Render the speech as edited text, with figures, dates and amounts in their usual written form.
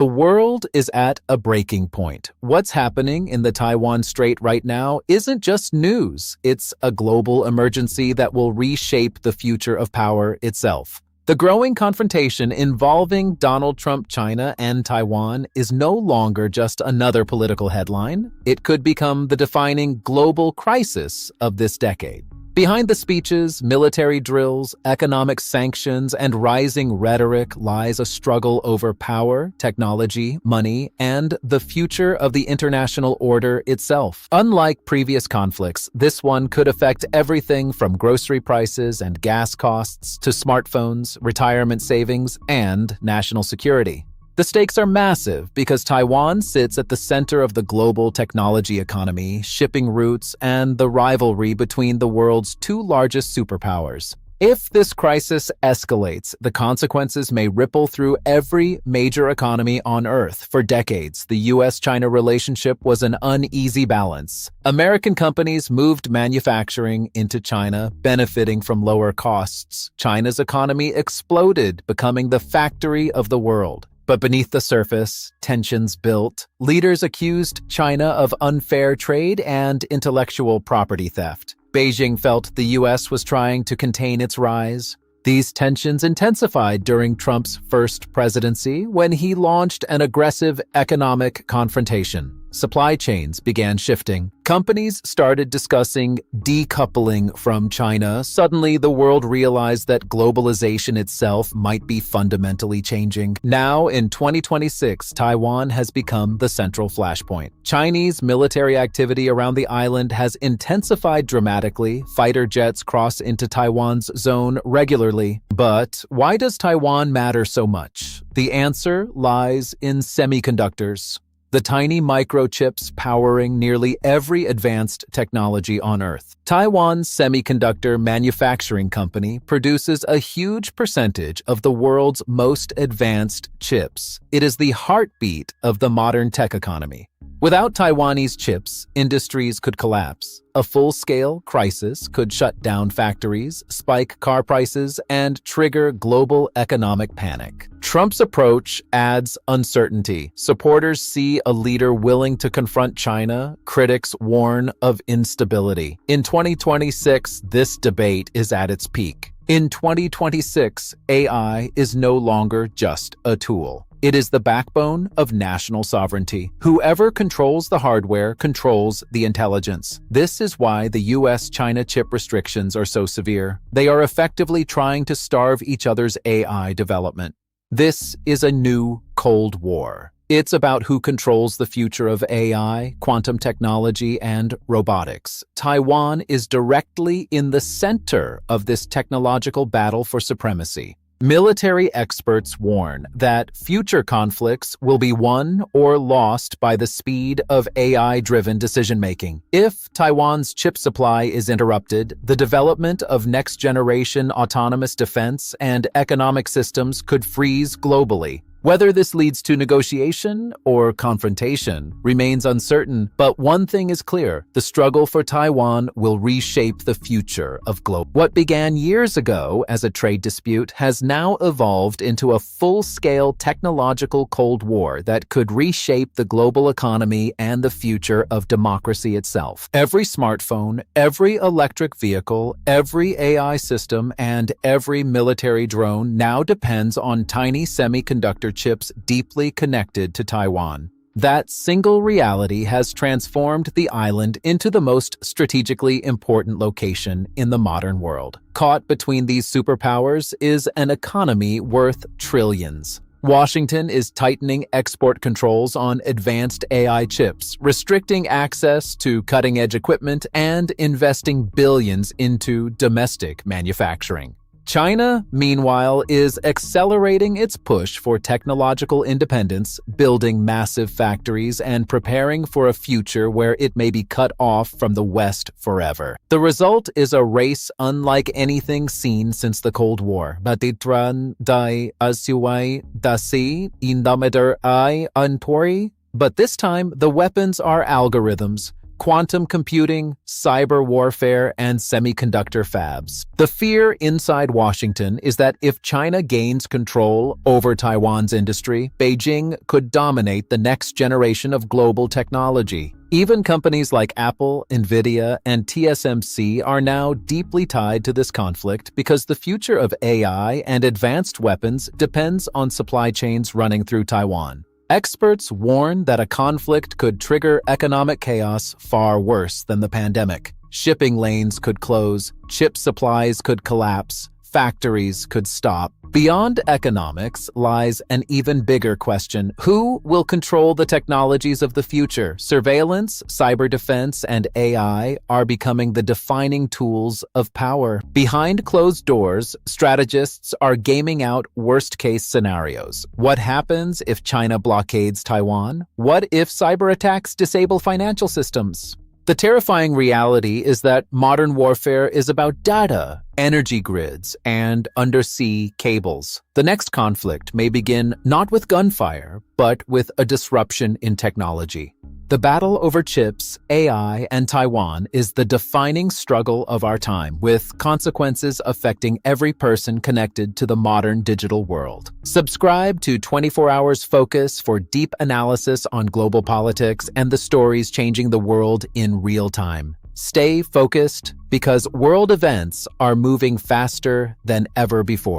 The world is at a breaking point. What's happening in the Taiwan Strait right now isn't just news. It's a global emergency that will reshape the future of power itself. The growing confrontation involving Donald Trump, China, and Taiwan is no longer just another political headline. It could become the defining global crisis of this decade. Behind the speeches, military drills, economic sanctions, and rising rhetoric lies a struggle over power, technology, money, and the future of the international order itself. Unlike previous conflicts, this one could affect everything from grocery prices and gas costs to smartphones, retirement savings, and national security. The stakes are massive because Taiwan sits at the center of the global technology economy, shipping routes, and the rivalry between the world's two largest superpowers. If this crisis escalates, the consequences may ripple through every major economy on Earth. For decades, the US-China relationship was an uneasy balance. American companies moved manufacturing into China, benefiting from lower costs. China's economy exploded, becoming the factory of the world. But beneath the surface, tensions built. Leaders accused China of unfair trade and intellectual property theft. Beijing felt the US was trying to contain its rise. These tensions intensified during Trump's first presidency when he launched an aggressive economic confrontation. Supply chains began shifting. Companies started discussing decoupling from China. Suddenly, the world realized that globalization itself might be fundamentally changing. Now, in 2026, Taiwan has become the central flashpoint. Chinese military activity around the island has intensified dramatically. Fighter jets cross into Taiwan's zone regularly. But why does Taiwan matter so much? The answer lies in semiconductors. The tiny microchips powering nearly every advanced technology on Earth. Taiwan Semiconductor Manufacturing Company produces a huge percentage of the world's most advanced chips. It is the heartbeat of the modern tech economy. Without Taiwanese chips, industries could collapse. A full-scale crisis could shut down factories, spike car prices, and trigger global economic panic. Trump's approach adds uncertainty. Supporters see a leader willing to confront China. Critics warn of instability. In 2026, this debate is at its peak. In 2026, AI is no longer just a tool. It is the backbone of national sovereignty. Whoever controls the hardware controls the intelligence. This is why the US-China chip restrictions are so severe. They are effectively trying to starve each other's AI development. This is a new Cold War. It's about who controls the future of AI, quantum technology, and robotics. Taiwan is directly in the center of this technological battle for supremacy. Military experts warn that future conflicts will be won or lost by the speed of AI-driven decision-making. If Taiwan's chip supply is interrupted, the development of next-generation autonomous defense and economic systems could freeze globally. Whether this leads to negotiation or confrontation remains uncertain, but one thing is clear: the struggle for Taiwan will reshape the future of global. What began years ago as a trade dispute has now evolved into a full-scale technological Cold War that could reshape the global economy and the future of democracy itself. Every smartphone, every electric vehicle, every AI system, and every military drone now depends on tiny semiconductor chips deeply connected to Taiwan. That single reality has transformed the island into the most strategically important location in the modern world. Caught between these superpowers is an economy worth trillions. Washington is tightening export controls on advanced AI chips, restricting access to cutting-edge equipment, and investing billions into domestic manufacturing. China, meanwhile, is accelerating its push for technological independence, building massive factories, and preparing for a future where it may be cut off from the West forever. The result is a race unlike anything seen since the Cold War. Batitran dai asuwai dasi indometer I antori. But this time, the weapons are algorithms. quantum computing, cyber warfare, and semiconductor fabs. The fear inside Washington is that if China gains control over Taiwan's industry, Beijing could dominate the next generation of global technology. Even companies like Apple, Nvidia, and TSMC are now deeply tied to this conflict because the future of AI and advanced weapons depends on supply chains running through Taiwan. Experts warn that a conflict could trigger economic chaos far worse than the pandemic. Shipping lanes could close, chip supplies could collapse, factories could stop. Beyond economics lies an even bigger question. Who will control the technologies of the future? Surveillance, cyber defense, and AI are becoming the defining tools of power. Behind closed doors, strategists are gaming out worst-case scenarios. What happens if China blockades Taiwan? What if cyber attacks disable financial systems? The terrifying reality is that modern warfare is about data, energy grids, and undersea cables. The next conflict may begin not with gunfire, but with a disruption in technology. The battle over chips, AI, and Taiwan is the defining struggle of our time, with consequences affecting every person connected to the modern digital world. Subscribe to 24 Hours Focus for deep analysis on global politics and the stories changing the world in real time. Stay focused because world events are moving faster than ever before.